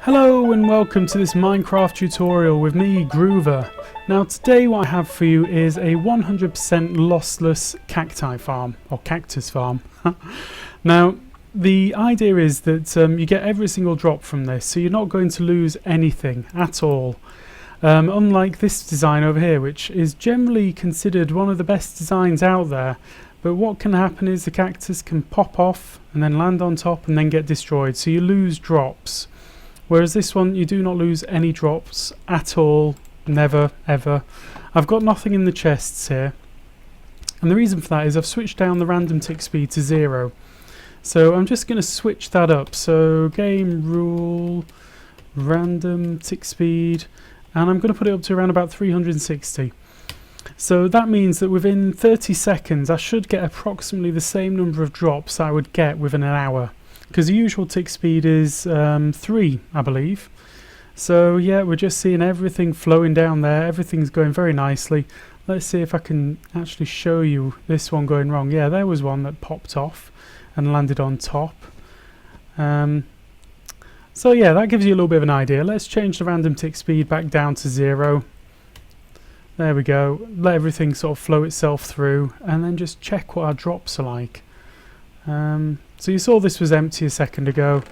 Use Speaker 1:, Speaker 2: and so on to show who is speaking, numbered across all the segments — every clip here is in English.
Speaker 1: Hello and welcome to this Minecraft tutorial with me, Gruva. Now today what I have for you is a 100% lossless cacti farm, or cactus farm. Now the idea is that you get every single drop from this, so you're not going to lose anything at all. Unlike this design over here, which is generally considered one of the best designs out there. But what can happen is the cactus can pop off and then land on top and then get destroyed, so you lose drops. Whereas this one, you do not lose any drops at all, never, ever. I've got nothing in the chests here. And the reason for that is I've switched down the random tick speed to 0. So I'm just going to switch that up. So game rule, random tick speed, and I'm going to put it up to around about 360. So that means that within 30 seconds, I should get approximately the same number of drops I would get within an hour. Because the usual tick speed is 3, I believe. So yeah, we're just seeing everything flowing down there. Everything's going very nicely. Let's see if I can actually show you this one going wrong. Yeah, there was one that popped off and landed on top. So yeah, that gives you a little bit of an idea. Let's change the random tick speed back down to 0. There we go. Let everything sort of flow itself through and then just check what our drops are like. So you saw this was empty a second ago.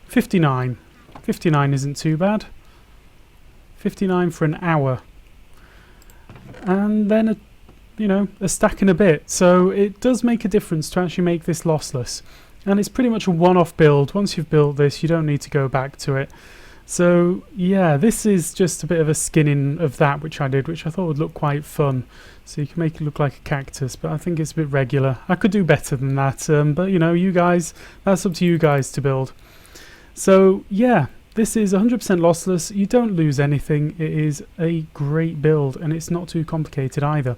Speaker 1: 59. 59 isn't too bad. 59 for an hour. And then a stack and a bit. So it does make a difference to actually make this lossless. And it's pretty much a one-off build. Once you've built this, you don't need to go back to it. So yeah, this is just a bit of a skinning of that which I did, which I thought would look quite fun. So you can make it look like a cactus, but I think it's a bit regular. I could do better than that, but you guys, that's up to you guys to build. So yeah, this is 100% lossless. You don't lose anything. It is a great build, and it's not too complicated either.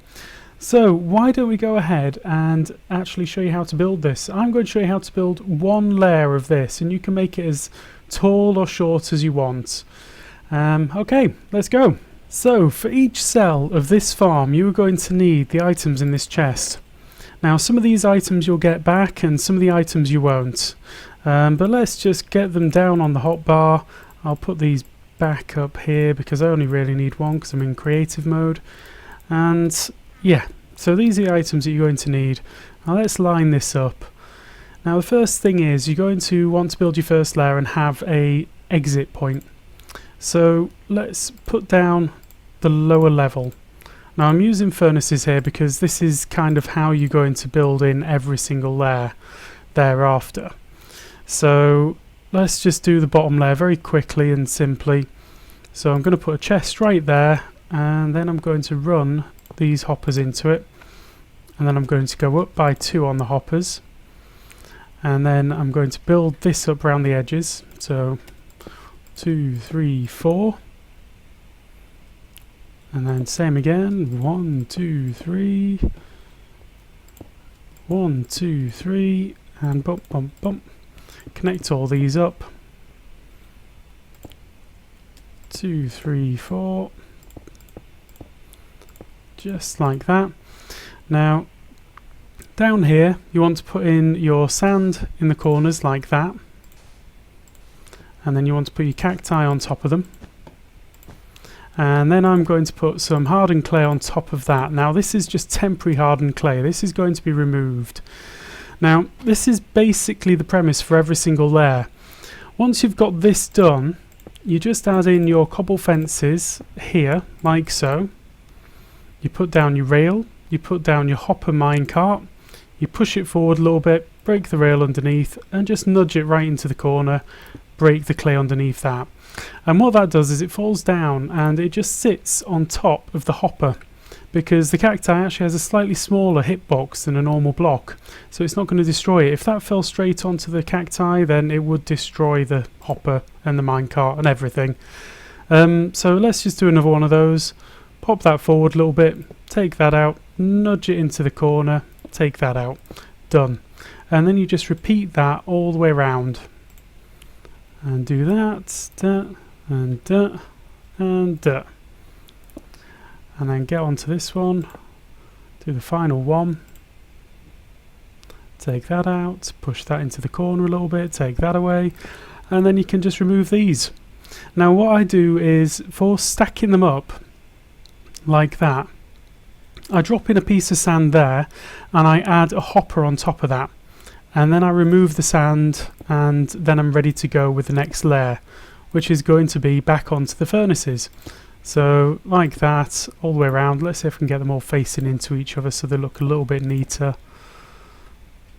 Speaker 1: So why don't we go ahead and actually show you how to build this. I'm going to show you how to build one layer of this, and you can make it as tall or short as you want. Okay, let's go. So for each cell of this farm, you are going to need the items in this chest. Now some of these items you'll get back and some of the items you won't. But let's just get them down on the hotbar. I'll put these back up here because I only really need one because I'm in creative mode. And yeah, so these are the items that you're going to need. Now let's line this up. Now the first thing is you're going to want to build your first layer and have a exit point. So let's put down the lower level. Now I'm using furnaces here because this is kind of how you're going to build in every single layer thereafter. So let's just do the bottom layer very quickly and simply. So I'm going to put a chest right there, and then I'm going to run these hoppers into it, and then I'm going to go up by 2 on the hoppers. And then I'm going to build this up around the edges. So 2, 3, 4. And then same again. 1, 2, 3. 1, 2, 3. And bump, bump, bump. Connect all these up. 2, 3, 4. Just like that. Now, down here, you want to put in your sand in the corners like that. And then you want to put your cacti on top of them. And then I'm going to put some hardened clay on top of that. Now this is just temporary hardened clay. This is going to be removed. Now this is basically the premise for every single layer. Once you've got this done, you just add in your cobble fences here, like so. You put down your rail, you put down your hopper minecart, you push it forward a little bit, break the rail underneath, and just nudge it right into the corner, break the clay underneath that. And what that does is it falls down and it just sits on top of the hopper, because the cacti actually has a slightly smaller hitbox than a normal block, so it's not going to destroy it. If that fell straight onto the cacti, then it would destroy the hopper and the minecart and everything. So let's just do another one of those. Pop that forward a little bit, take that out, nudge it into the corner, take that out, done. And then you just repeat that all the way around. And do that, and and then get onto this one, do the final one, take that out, push that into the corner a little bit, take that away, and then you can just remove these. Now what I do is, for stacking them up like that, I drop in a piece of sand there and I add a hopper on top of that, and then I remove the sand, and then I'm ready to go with the next layer, which is going to be back onto the furnaces. So like that all the way around. Let's see if we can get them all facing into each other so they look a little bit neater.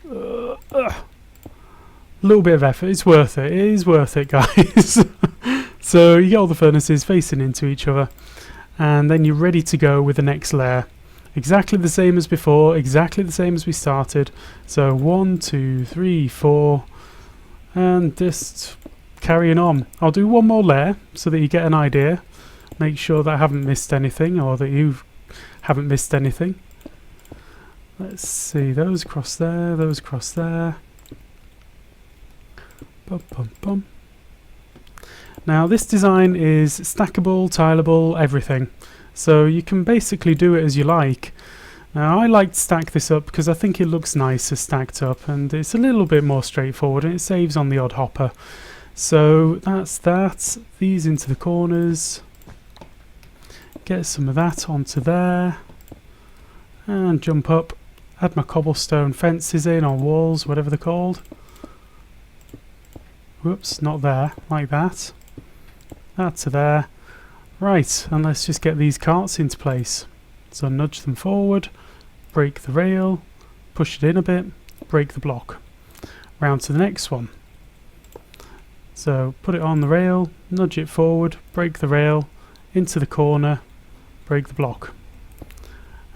Speaker 1: A little bit of effort, it's worth it. It is worth it, guys. So you get all the furnaces facing into each other, and then you're ready to go with the next layer. Exactly the same as before, exactly the same as we started. So 1, 2, 3, 4, and just carrying on. I'll do one more layer so that you get an idea. Make sure that I haven't missed anything, or that you haven't missed anything. Let's see, those across there, those across there. Bum, bum, bum. Now this design is stackable, tileable, everything. So you can basically do it as you like. Now I like to stack this up because I think it looks nicer stacked up, and it's a little bit more straightforward, and it saves on the odd hopper. So that's that. These into the corners. Get some of that onto there. And jump up. Add my cobblestone fences in, or walls, whatever they're called. Whoops, not there. Like that. That to there. Right, and let's just get these carts into place. So nudge them forward, break the rail, push it in a bit, break the block. Round to the next one. So put it on the rail, nudge it forward, break the rail, into the corner, break the block.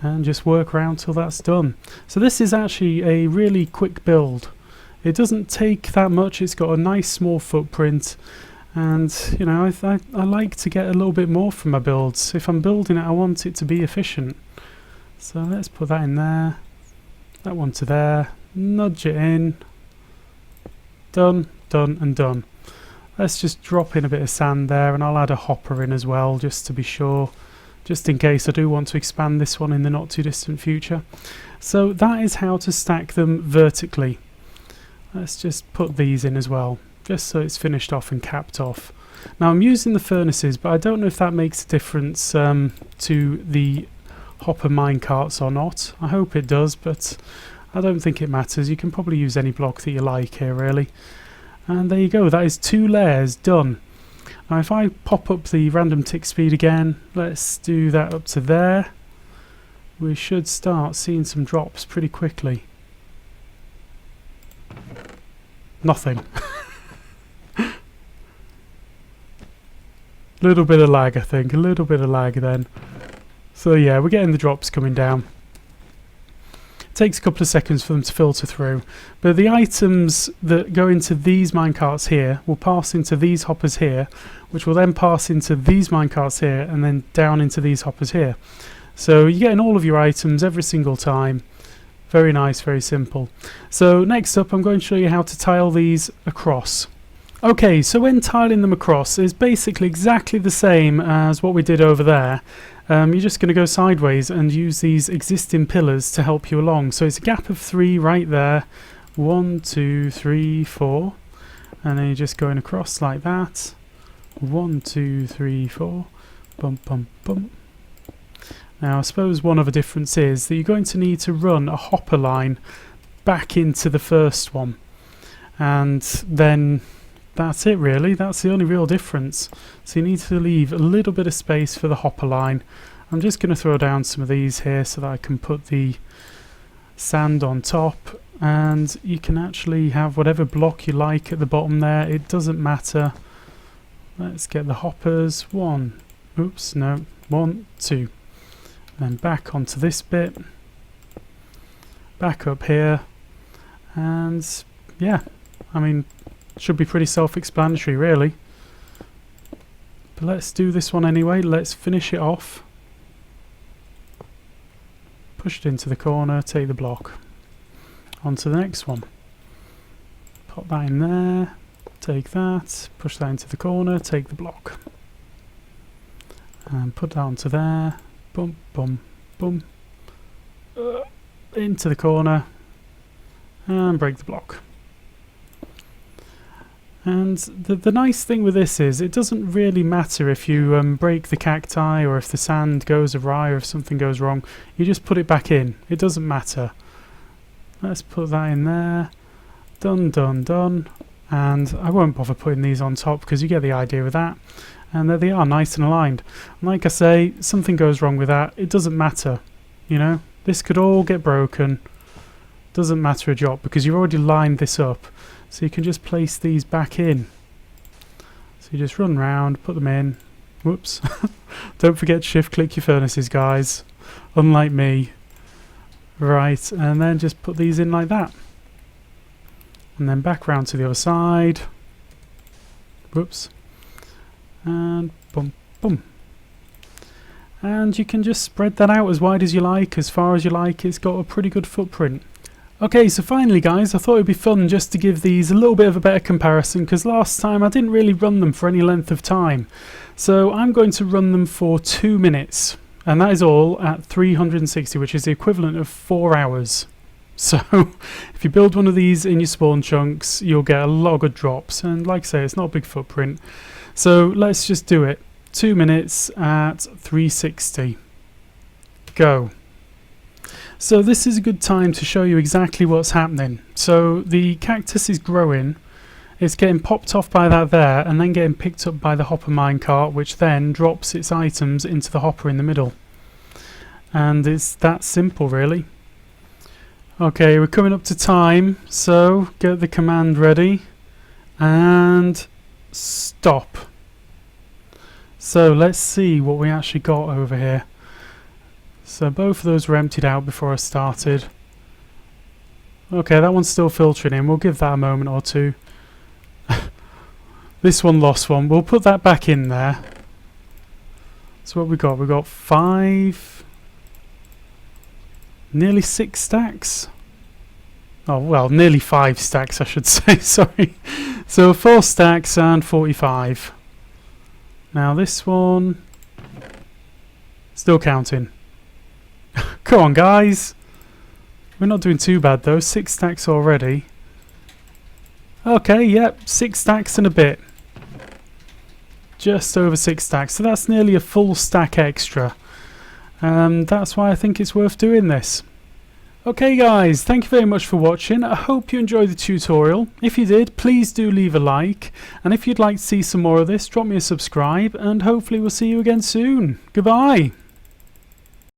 Speaker 1: And just work around till that's done. So this is actually a really quick build. It doesn't take that much, it's got a nice small footprint. And you know, I like to get a little bit more from my builds. If I'm building it, I want it to be efficient. So let's put that in there, that one to there, nudge it in, done, done and done. Let's just drop in a bit of sand there, and I'll add a hopper in as well, just to be sure, just in case I do want to expand this one in the not too distant future. So that is how to stack them vertically. Let's just put these in as well, just so it's finished off and capped off. Now I'm using the furnaces, but I don't know if that makes a difference to the hopper minecarts or not. I hope it does, but I don't think it matters. You can probably use any block that you like here, really. And there you go, that is 2 layers done. Now if I pop up the random tick speed again, let's do that up to there. We should start seeing some drops pretty quickly. Nothing. Little bit of lag, I think, a little bit of lag then. So yeah, we're getting the drops coming down. It takes a couple of seconds for them to filter through, but the items that go into these minecarts here will pass into these hoppers here, which will then pass into these minecarts here, and then down into these hoppers here. So you're getting all of your items every single time. Very nice, very simple. So next up I'm going to show you how to tile these across. Okay, so when tiling them across is basically exactly the same as what we did over there. You're just going to go sideways and use these existing pillars to help you along. So it's a gap of 3 right there. 1, 2, 3, 4. And then you're just going across like that. 1, 2, 3, 4. Bump, bump, bump. Now I suppose one other difference is that you're going to need to run a hopper line back into the first one. And then that's it really, that's the only real difference. So you need to leave a little bit of space for the hopper line. I'm just going to throw down some of these here so that I can put the sand on top, and you can actually have whatever block you like at the bottom there, it doesn't matter. Let's get the hoppers, 1, oops, no, 1, 2. Then back onto this bit, back up here, and yeah, I mean, should be pretty self-explanatory really. But let's do this one anyway, let's finish it off. Push it into the corner, take the block. On to the next one. Pop that in there, take that, push that into the corner, take the block. And put that onto there. Bum, bum, bum. Into the corner and break the block. And the nice thing with this is it doesn't really matter if you break the cacti or if the sand goes awry or if something goes wrong. You just put it back in. It doesn't matter. Let's put that in there. Done, done, done. And I won't bother putting these on top because you get the idea with that. And there they are, nice and aligned. And like I say, something goes wrong with that. It doesn't matter. You know, this could all get broken. Doesn't matter a jot because you've already lined this up. So you can just place these back in. So you just run round, put them in. Whoops. Don't forget to shift click your furnaces, guys. Unlike me. Right, and then just put these in like that. And then back round to the other side. Whoops. And boom, boom. And you can just spread that out as wide as you like, as far as you like. It's got a pretty good footprint. Okay, so finally guys, I thought it'd be fun just to give these a little bit of a better comparison because last time I didn't really run them for any length of time. So I'm going to run them for 2 minutes, and that is all at 360, which is the equivalent of 4 hours. So if you build one of these in your spawn chunks, you'll get a lot of good drops, and like I say, it's not a big footprint. So let's just do it. 2 minutes at 360. Go. So this is a good time to show you exactly what's happening. So the cactus is growing, it's getting popped off by that there, and then getting picked up by the hopper minecart, which then drops its items into the hopper in the middle. And it's that simple, really. Okay, we're coming up to time, so get the command ready, and stop. So let's see what we actually got over here. So both of those were emptied out before I started. Okay, that one's still filtering in. We'll give that a moment or two. This one lost one. We'll put that back in there. So what we got? We got 5, nearly 6 stacks. Oh well, nearly 5 stacks I should say. Sorry. So 4 stacks and 45. Now this one, still counting. Come on guys, we're not doing too bad though. 6 stacks already. Okay, yep, 6 stacks and a bit. Just over 6 stacks, so that's nearly a full stack extra. That's why I think it's worth doing this. Okay guys, thank you very much for watching. I hope you enjoyed the tutorial. If you did, please do leave a like, and if you'd like to see some more of this, drop me a subscribe, and hopefully we'll see you again soon. Goodbye.